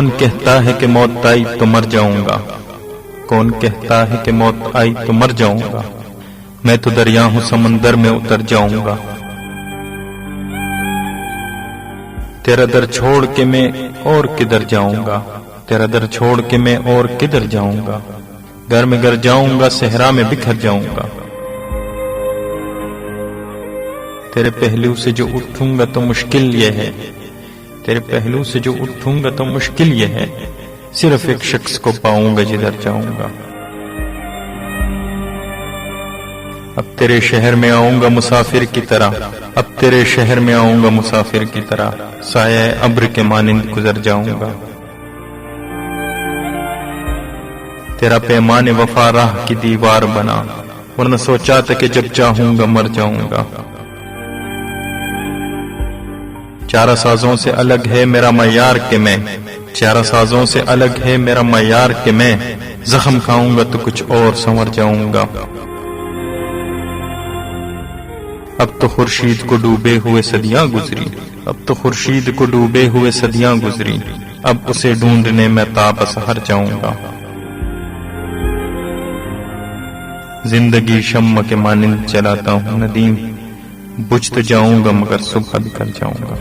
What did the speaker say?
کون کہتا ہے کہ موت آئی تو مر جاؤں گا، کون کہتا ہے کہ موت آئی تو مر جاؤں گا، میں تو دریا ہوں سمندر میں اتر جاؤں گا۔ تیرا در چھوڑ کے میں اور کدھر جاؤں گا، تیرا در چھوڑ کے میں اور کدھر جاؤں گا، گھر میں گر جاؤں گا، صحرا میں بکھر جاؤں گا۔ تیرے پہلو سے جو اٹھوں گا تو مشکل یہ ہے، تیرے پہلو سے جو اٹھوں گا تو مشکل یہ ہے، صرف ایک شخص کو پاؤں گا جدھر جاؤں گا۔ اب تیرے شہر میں آؤں گا مسافر کی طرح، اب تیرے شہر میں آؤں گا مسافر کی طرح، سایہ ابر کے مانند گزر جاؤں گا۔ تیرا پیمان وفا راہ کی دیوار بنا، ورنہ سوچا تھا کہ جب چاہوں گا مر جاؤں گا۔ چارہ سازوں سے الگ ہے میرا معیار کہ میں، چارہ سازوں سے الگ ہے میرا معیار کہ میں، زخم کھاؤں گا تو کچھ اور سنور جاؤں گا۔ اب تو خورشید کو ڈوبے ہوئے صدیاں گزری، اب تو خورشید کو ڈوبے ہوئے صدیاں گزری، اب اسے ڈھونڈنے میں تاب سحر جاؤں گا۔ زندگی شمع کے مانند چلاتا ہوں ندیم، بجھ تو جاؤں گا مگر صبح بھی کر جاؤں گا۔